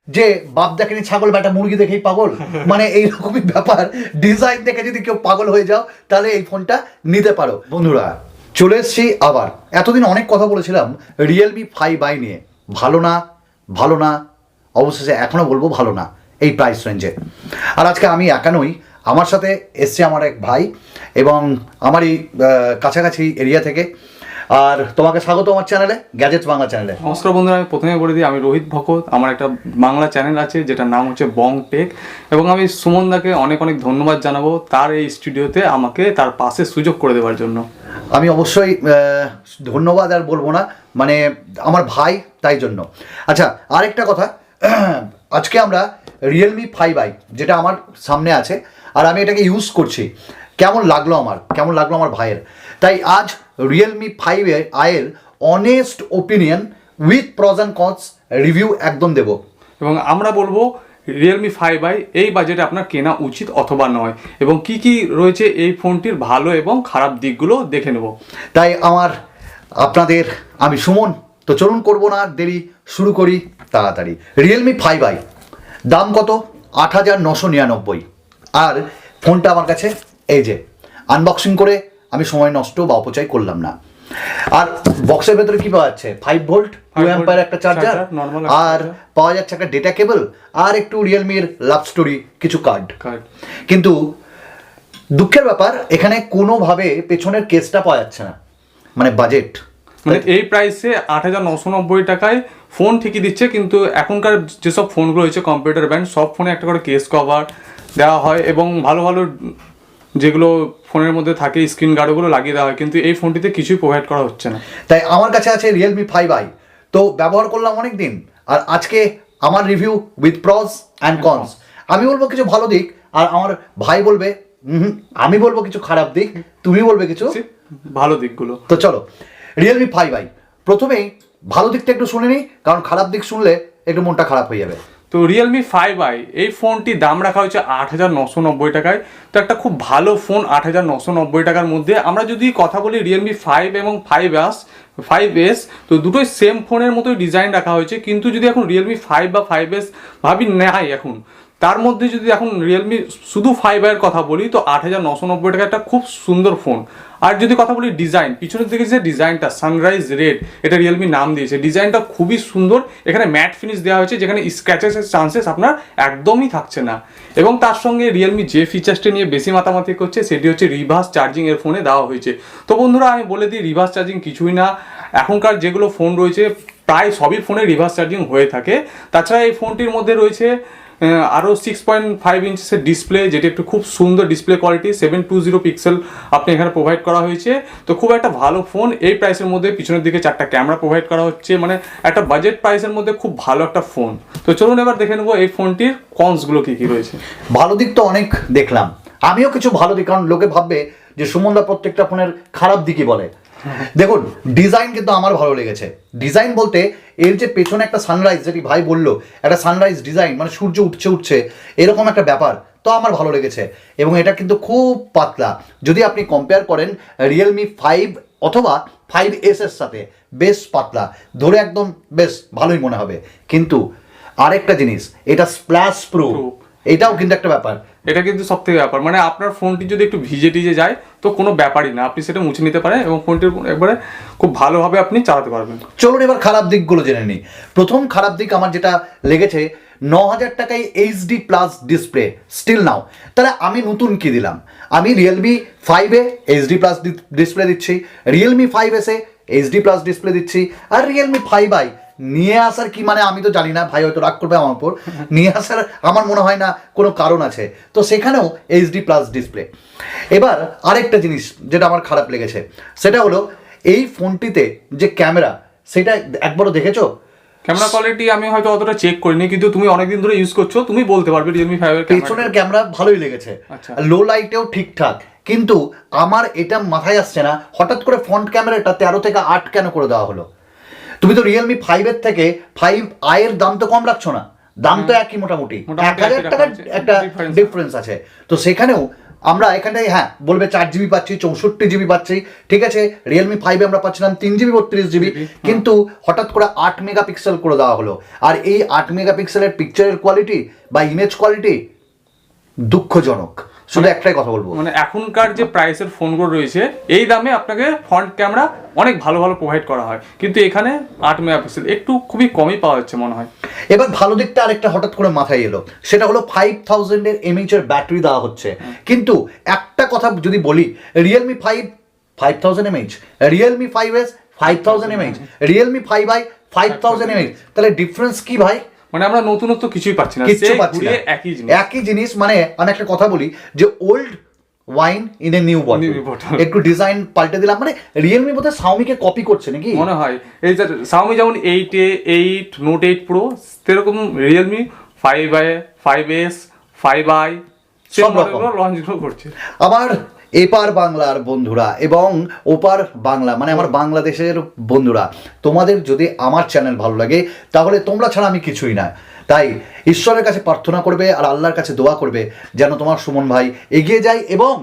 যে বাপ দেখেনি ছাগল বেটা মুরগি দেখেই পাগল, মানে এইরকমই ব্যাপার। ডিজাইন দেখে যদি কেউ পাগল হয়ে যাও তাহলে এই ফোনটা নিতে পারো। বন্ধুরা চলে এসছি আবার। এতদিন অনেক কথা বলেছিলাম রিয়েলমি 5i নিয়ে, ভালো না ভালো না, অবশেষে এখনও বলবো ভালো না এই প্রাইস রেঞ্জে। আর আজকে আমি একা নই, আমার সাথে এসছে আমার এক ভাই এবং আমারই কাছাকাছি এরিয়া থেকে। আর তোমাকে স্বাগত আমার চ্যানেলে, গ্যাজেটস বাংলা চ্যানেলে। নমস্কার বন্ধুরা, আমি প্রথমে বলে দিই আমি রোহিত ভকত। আমার একটা বাংলা চ্যানেল আছে যেটার নাম হচ্ছে বং টেক, এবং আমি সুমন দাকে অনেক অনেক ধন্যবাদ জানাবো তার এই স্টুডিওতে আমাকে তার পাশে সুযোগ করে দেওয়ার জন্য। আমি অবশ্যই ধন্যবাদ আর বলবো না, মানে আমার ভাই তাই জন্য। আচ্ছা আরেকটা কথা, আজকে আমরা রিয়েলমি 5i যেটা আমার সামনে আছে আর আমি এটাকে ইউজ করছি, কেমন লাগলো আমার ভাইয়ের, তাই আজ রিয়েলমি 5i এর honest opinion with pros and cons review একদম দেব। এবং আমরা বলবো রিয়েলমি 5i এই বাজেটে আপনার কেনা উচিত অথবা নয়, এবং কি কি রয়েছে এই ফোনটির ভালো এবং খারাপ দিকগুলো দেখে নেব। তাই আমি সুমন, তো চলুন করবো না দেরি, শুরু করি তাড়াতাড়ি। রিয়েলমি 5i দাম কত? 8,999। আর ফোনটা আমার কাছে এই যে আনবক্সিং করে আমি সময় নষ্ট বা অপচয় করলাম না। আর বক্সের ভেতরে কি পাওয়া যাচ্ছে? 5 ভোল্ট 2 অ্যাম্পিয়ার একটা চার্জার, আর পাওয়া যাচ্ছে একটা ডেটা কেবল, আর একটু রিয়েলমির লাভ স্টোরি কিছু কার্ড। কিন্তু দুঃখের ব্যাপার এখানে কোনোভাবে পেছনের কেসটা পাওয়া যাচ্ছে না, মানে বাজেট, মানে এই প্রাইসে 8,990 টাকায় ফোন ঠিকই দিচ্ছে, কিন্তু এখনকার যেসব ফোনগুলো রয়েছে কম্পিউটার ব্র্যান্ড, সব ফোনে একটা করে কেস কভার দেওয়া হয় এবং ভালো ভালো যেগুলো ফোনের মধ্যে থাকে স্ক্রিন গার্ডগুলো লাগিয়ে দেওয়া হয়, কিন্তু এই ফোনটিতে কিছুই প্রোভাইড করা হচ্ছে না। তাই আমার কাছে আছে রিয়েলমি 5i, তো ব্যবহার করলাম অনেক দিন, আর আজকে আমার review with pros and cons. আমি বলবো কিছু ভালো দিক, আর আমার ভাই বলবে আমি বলবো কিছু খারাপ দিক, তুমি বলবে কিছু ভালো দিকগুলো। তো চলো রিয়েলমি 5i প্রথমেই ভালো দিকটা একটু শুনে নিই, কারণ খারাপ দিক শুনলে একটু মনটা খারাপ হয়ে যাবে। তো রিয়েলমি 5i এই ফোনটির দাম রাখা হয়েছে 8,990 টাকায়। তো একটা খুব ভালো ফোন 8,990 টাকার মধ্যে। আমরা যদি কথা বলি রিয়েলমি 5 এবং 5s, তো দুটোই সেম ফোনের মতোই ডিজাইন রাখা হয়েছে, কিন্তু যদি এখন রিয়েলমি 5 বা 5s ভাবি নেয় এখন, তার মধ্যে যদি এখন রিয়েলমি শুধু 5i এর কথা বলি, তো 8,990 টাকা একটা খুব সুন্দর ফোন। আর যদি কথা বলি ডিজাইন, পিছনের দিকে যে ডিজাইনটা সানরাইজ রেড, এটা রিয়েলমি নাম দিয়েছে, ডিজাইনটা খুবই সুন্দর। এখানে ম্যাট ফিনিশ দেওয়া হয়েছে, যেখানে স্ক্র্যাচেসের চান্সেস আপনার একদমই থাকছে না। এবং তার সঙ্গে রিয়েলমি যে ফিচার্সটা নিয়ে বেশি মাতামাতি করছে সেটি হচ্ছে রিভার্স চার্জিং এর ফোনে দেওয়া হয়েছে। তো বন্ধুরা আমি বলে দিই, রিভার্স চার্জিং কিছুই না, এখনকার যেগুলো ফোন রয়েছে প্রায় সবই ফোনে রিভার্স চার্জিং হয়ে থাকে। তাছাড়া এই ফোনটির মধ্যে রয়েছে আরও 6.5 ইঞ্চের ডিসপ্লে, যেটি একটু খুব সুন্দর ডিসপ্লে কোয়ালিটি, 720 পিক্সেল আপনি এখানে প্রোভাইড করা হয়েছে। তো খুব একটা ভালো ফোন এই প্রাইসের মধ্যে। পিছনের দিকে 4টা ক্যামেরা প্রোভাইড করা হচ্ছে, মানে একটা বাজেট প্রাইসের মধ্যে খুব ভালো একটা ফোন। তো চলুন এবার দেখে নেবো এই ফোনটির কনসগুলো কী কী রয়েছে। ভালো দিক তো অনেক দেখলাম, আমিও কিছু ভালো দিক, কারণ লোকে ভাববে যে সুমনদা প্রত্যেকটা ফোনের খারাপ দিকই বলে। দেখুন ডিজাইন কিন্তু আমার ভালো লেগেছে। ডিজাইন বলতে এর যে পেছনে একটা সানরাইজ, যেটি ভাই বললো, একটা সানরাইজ ডিজাইন, মানে সূর্য উঠছে এরকম একটা ব্যাপার, তো আমার ভালো লেগেছে। এবং এটা কিন্তু খুব পাতলা, যদি আপনি কম্পেয়ার করেন রিয়েলমি 5 অথবা 5s এর সাথে, বেশ পাতলা, ধরে একদম বেশ ভালোই মনে হবে। কিন্তু আরেকটা জিনিস, এটা স্প্ল্যাশ প্রুফ, এটাও কিন্তু একটা ব্যাপার। এটা কিন্তু সব থেকে ব্যাপার, মানে আপনার ফোনটি যদি একটু ভিজে টিজে যায় তো কোনো ব্যাপারই না, আপনি সেটা মুছে নিতে পারেন এবং ফোনটির একবারে খুব ভালোভাবে আপনি চালাতে পারবেন। চলুন এবার খারাপ দিকগুলো জেনে নিই। প্রথম খারাপ দিক আমার যেটা লেগেছে, 9,000 টাকায় HD plus display still now. তাহলে আমি নতুন কি দিলাম? আমি রিয়েলমি 5-এ এইচডি প্লাস ডিসপ্লে দিচ্ছি, রিয়েলমি 5s-এ এইচডি প্লাস ডিসপ্লে দিচ্ছি, আর রিয়েলমি 5i নিয়ে আসার কি মানে আমি তো জানি না, ভাই হয়তো রাগ করবে আমার উপর, নিয়ে আসার আমার মনে হয় না কোনো কারণ আছে, তো সেখানেও এইচডি প্লাস ডিসপ্লে। এবার আরেকটা জিনিস যেটা আমার খারাপ লেগেছে, সেটা হলো এই ফোনটিতে যে ক্যামেরা, সেটা একবারও দেখেছো? ক্যামেরা কোয়ালিটি আমি হয়তো অতটা চেক করিনি, কিন্তু তুমি অনেকদিন ধরে ইউজ করছো, তুমি বলতে পারবে রিয়েলমি 5 এর পেছনের ক্যামেরা ভালোই লেগেছে, লো লাইটেও ঠিকঠাক। কিন্তু আমার এটা মাথায় আসছে না, হঠাৎ করে ফ্রন্ট ক্যামেরাটা 13 থেকে 8 কেন করে দেওয়া হলো? তুমি তো রিয়েলমি 5-এর থেকে 5i এর দাম তো কম রাখছো না, দাম তো একই মোটামুটি 1,000 টাকার একটা ডিফারেন্স আছে। তো সেখানেও আমরা এখানটায় হ্যাঁ বলবে 4GB পাচ্ছি, 64GB পাচ্ছি, ঠিক আছে। রিয়েলমি 5 আমরা পাচ্ছিলাম 3GB 32GB, কিন্তু হঠাৎ করে 8 মেগাপিক্সেল করে দেওয়া হলো। আর এই 8 মেগাপিক্সেলের পিকচারের কোয়ালিটি বা ইমেজ কোয়ালিটি দুঃখজনক। শুধু একটাই কথা বলবো, মানে এখনকার যে প্রাইসের ফোনগুলো রয়েছে এই দামে আপনাকে ফ্রন্ট ক্যামেরা অনেক ভালো ভালো প্রোভাইড করা হয়, কিন্তু এখানে 8 মেগাপিক্সেল একটু খুবই কমই পাওয়া যাচ্ছে মনে হয়। এবার ভালো দিকটা আরেকটা হঠাৎ করে মাথায় এলো, সেটা হলো 5000 এর এমএইচ এর ব্যাটারি দেওয়া হচ্ছে। কিন্তু একটা কথা যদি বলি, Realme 5 5000 mAh, Realme 5S 5000 mAh, Realme 5i 5000 mAh, তাহলে ডিফারেন্স কি ভাই? মানে আমরা নতুনত্ব কিছুই পাচ্ছি না, কিচ্ছু পাচ্ছি না, একই জিনিস। মানে আমি একটা কথা বলি যে old wine in a new bottle, একটু ডিজাইন পাল্টে দিলাম। মানে রিয়েলমি বোধহয় শাওমিকে কপি করছে নাকি মনে হয়। এই যে শাওমি যেমন 8 নোট 8 প্রো, সেরকম রিয়েলমি 5i 5s 5i সব মডেলগুলো লঞ্চ করছে। আবার এপার বাংলার বন্ধুরা এবং ওপার বাংলা মানে আমার বাংলাদেশের বন্ধুরা, তোমাদের যদি আমার চ্যানেল ভালো লাগে তাহলে তোমরা ছাড়া আমি কিছুই না। তাই ঈশ্বরের কাছে প্রার্থনা করবে আর আল্লাহর কাছে দোয়া করবে যেন তোমার সুমন ভাই এগিয়ে যায় এবং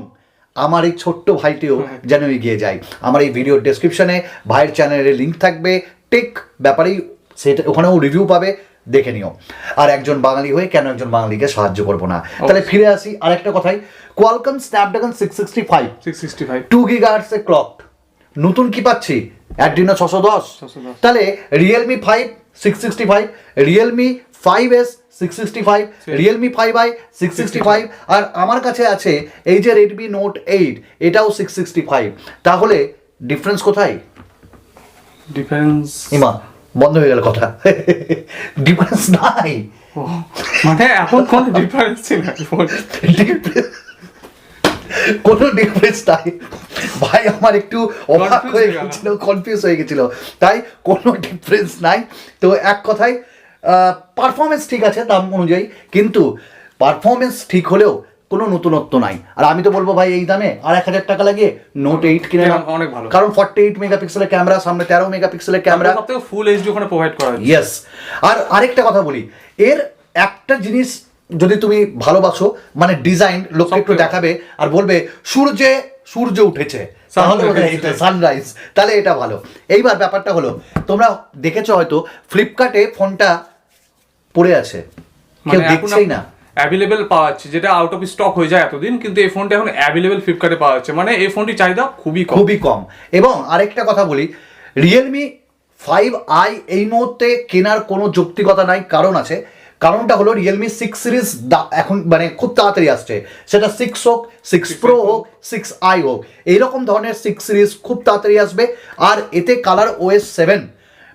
আমার এই ছোট্ট ভাইটিও যেন এগিয়ে যায়। আমার এই ভিডিও ডেসক্রিপশনে ভাইয়ের চ্যানেলের লিঙ্ক থাকবে, টেক ব্যাপারেই সেটা ওখানেও রিভিউ পাবে, দেখে নিও। আর একজন বাঙালি হয়ে কেন একজন বাঙালিকে সাহায্য করবো না? তাহলে ফিরে আসি আরেকটা কথাই, কোয়ালকম স্ন্যাপড্রাগন 665 2 GHz এ ক্লক, নতুন কি পাচ্ছি? অ্যাড্রিনো 610। তাহলে Realme 5 665, Realme 5S 665, Realme 5i 665, আর আমার কাছে আছে এই যে রেডমি নোট 8, এটাও 665। তাহলে ডিফারেন্স কোথায়? ডিফারেন্স ইমা বন্ধ হয়ে গেল কথা, ডিফারেন্স নাই। মানে এখন কোন ডিফারেন্স নাই, কোনো ডিফারেন্স নাই ভাই। আমার একটু অবাক হয়ে গেছিল, কনফিউজ হয়ে গেছিল, তাই কোনো ডিফারেন্স নাই। তো এক কথায় পারফরমেন্স ঠিক আছে দাম অনুযায়ী, কিন্তু পারফরমেন্স ঠিক হলেও কোনো নতুনত্ব নাই। আর আমি তো বলবো ভাই এই দামে আর 1000 টাকা লাগিয়ে নোট 8 কিনে অনেক ভালো, কারণ 48 মেগাপিক্সেলের ক্যামেরা, সামনে 13 মেগাপিক্সেলের ক্যামেরা, সবথেকে ফুল এইচডি ওখানে প্রোভাইড করা হয়। ইয়েস। আর আরেকটা কথা বলি, এর একটা জিনিস যদি তুমি ভালোবাসো, মানে ডিজাইন লোককে একটু দেখাবে আর বলবে সূর্য উঠেছে, সানরাইজ, তাহলে এটা ভালো। এইবার ব্যাপারটা হলো, তোমরা দেখেছো হয়তো ফ্লিপকার্টে ফোনটা পড়ে আছে, কেউ দেখছেই না, অ্যাভেলেবেল পাওয়া যাচ্ছে, যেটা আউট অফ স্টক হয়ে যায় এতদিন, কিন্তু এই ফোনটা এখন অ্যাভেলেবেল ফ্লিপকার্টে পাওয়া যাচ্ছে। মানে এই ফোনটির চাহিদা খুবই কম। এবং আরেকটা কথা বলি, রিয়েলমি 5i এই মুহূর্তে কেনার কোনো যৌক্তিকতা নাই, কারণ আছে। কারণটা হলো রিয়েলমি 6 সিরিজ এখন মানে খুব তাড়াতাড়ি আসছে, সেটা 6 হোক, 6 প্রো হোক, 6i হোক, এইরকম ধরনের 6 সিরিজ খুব তাড়াতাড়ি আসবে। আর এতে কালার OS 7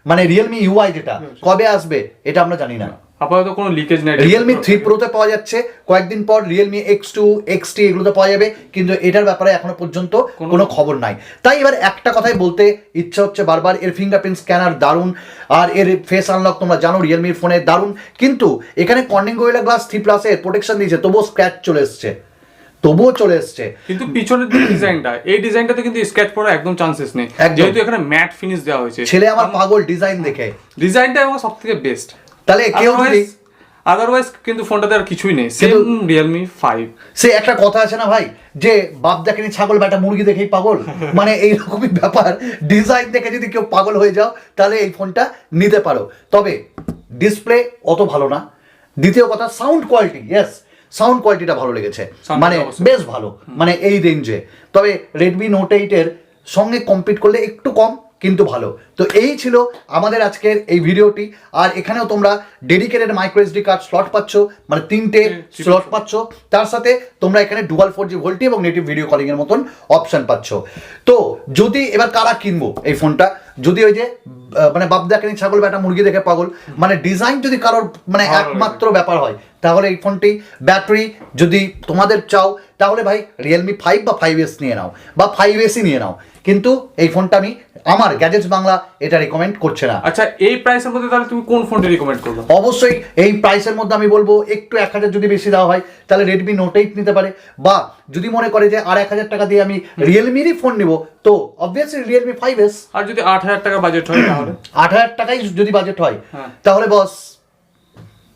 মানে রিয়েলমি UI যেটা কবে আসবে এটা আমরা জানি না, আপাতত কোনো লিকেজ নাই। রিয়েলমি 3 প্রোতে পাওয়া যাচ্ছে, কয়েকদিন পর রিয়েলমি X2 XT এগুলোতে পাওয়া যাবে, কিন্তু এটার ব্যাপারে এখনো পর্যন্ত কোনো খবর নাই। তাই এবার একটা কথাই বলতে ইচ্ছা হচ্ছে বারবার, এর ফিঙ্গারপ্রিন্ট স্ক্যানার দারুণ, আর এর ফেস আনলক তোমরা জানো রিয়েলমির ফোনে দারুণ, কিন্তু এখানে কর্নিং গোরিলা গ্লাস 3+ এর প্রোটেকশন দিয়েছে, তবুও স্ক্র্যাচ চলে এসছে। কিন্তু পিছনের যে ডিজাইনটা, এই ডিজাইনটাতে কিন্তু স্ক্র্যাচ পড়ার একদম চান্সেস নেই, যেহেতু এখানে ম্যাট ফিনিশ দেওয়া হয়েছে। ছেলে আমার পাগল ডিজাইন দেখে, ডিজাইনটা আমার সবথেকে বেস্ট। তাহলে কেউ যদি আদারওয়াইজ কিন্তু ফোনটাতে আর কিছুই নেই, সেম রিয়েলমি 5। সে একটা কথা আছে না ভাই, যে বাপ দেখেনি ছাগল বেটা মুরগি দেখেই পাগল, মানে এইরকমই ব্যাপার। ডিজাইন দেখে যদি কেউ পাগল হয়ে যাও তাহলে এই ফোনটা নিতে পারো, তবে ডিসপ্লে অত ভালো না। দ্বিতীয় কথা সাউন্ড কোয়ালিটি, ইয়েস সাউন্ড কোয়ালিটিটা ভালো লেগেছে, মানে বেশ ভালো, মানে এই রেঞ্জে। তবে রেডমি নোট 8 এর সঙ্গে কম্পিট করলে একটু কম, কিন্তু ভালো। তো এই ছিল আমাদের আজকের এই ভিডিওটি। আর এখানেও তোমরা dedicated micro SD card slot পাচ্ছ, মানে 3টে স্লট পাচ্ছ, তার সাথে তোমরা এখানে ডুয়াল 4G ভোল্টি এবং নেটিভ ভিডিও কলিং এর মতন অপশন পাচ্ছ। তো যদি এবার কারা কিনবো এই ফোনটা, যদি ওই যে মানে বাপ দেখেনি ছাগল বেটা মুরগি দেখে পাগল, মানে ডিজাইন যদি কারোর মানে একমাত্র ব্যাপার হয়, তাহলে এই ফোনটি, ব্যাটারি যদি তোমাদের চাও তাহলে ভাই রিয়েলমি 5 বা 5S নিয়ে নাও, বা 5S নিয়ে নাও, কিন্তু এই ফোনটা আমি আমার গ্যাজেটস বাংলা এটা রিকমেন্ড করছে না। আচ্ছা, এই প্রাইসের মধ্যে তাহলে তুমি কোন ফোনটা রিকমেন্ড করবে? অবশ্যই এই প্রাইসের মধ্যে আমি বলবো একটু 1000 যদি বেশি দেওয়া হয় তাহলে রেডমি নোট 8 নিতে পারে, বা যদি মনে করে যে আর 1000 টাকা দিয়ে আমি রিয়েলমিরই ফোন নেব, তো অবভিয়াসলি রিয়েলমি 5S। আর যদি 8000 টাকা বাজেট হয় তাহলে 8000 টাকাই যদি বাজেট হয় তাহলে বস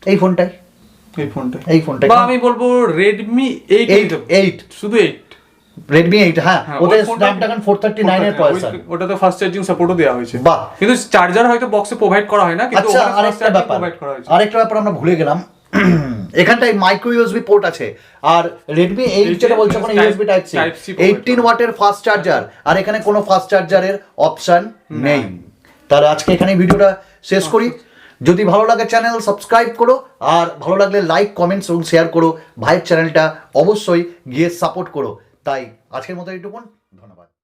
এই ফোনটাই এই ফোনটা বা এখানে আমি বলবো Redmi 8 শুধু 8 Redmi 8 হ্যাঁ, ওদের Snapdragon 439 এর প্রসেসর, ওটাতে ফাস্ট চার্জিং সাপোর্টও দেওয়া হয়েছে। বাহ, কিন্তু চার্জার হয়তো বক্সে প্রোভাইড করা হয় না, কিন্তু আচ্ছা ওখানে আরেকটা ব্যাপার, প্রোভাইড করা হয়েছে। আরেকটা ব্যাপার আমরা ভুলে গেলাম, এখানটায় মাইক্রো ইউএসবি পোর্ট আছে, আর Redmi 8 যেটা বলছে ওখানে ইউএসবি টাইপ সি 18 ওয়াটের ফাস্ট চার্জার, আর এখানে কোনো ফাস্ট চার্জারের অপশন নেই। তাহলে আজকে এখানে ভিডিওটা শেষ করি। যদি ভালো লাগে চ্যানেল সাবস্ক্রাইব করো, আর ভালো লাগলে লাইক কমেন্টস এবং শেয়ার করো, ভাইয়ের চ্যানেলটা অবশ্যই গিয়ে সাপোর্ট করো। তাই আজকের মতো এইটুকুন, ধন্যবাদ।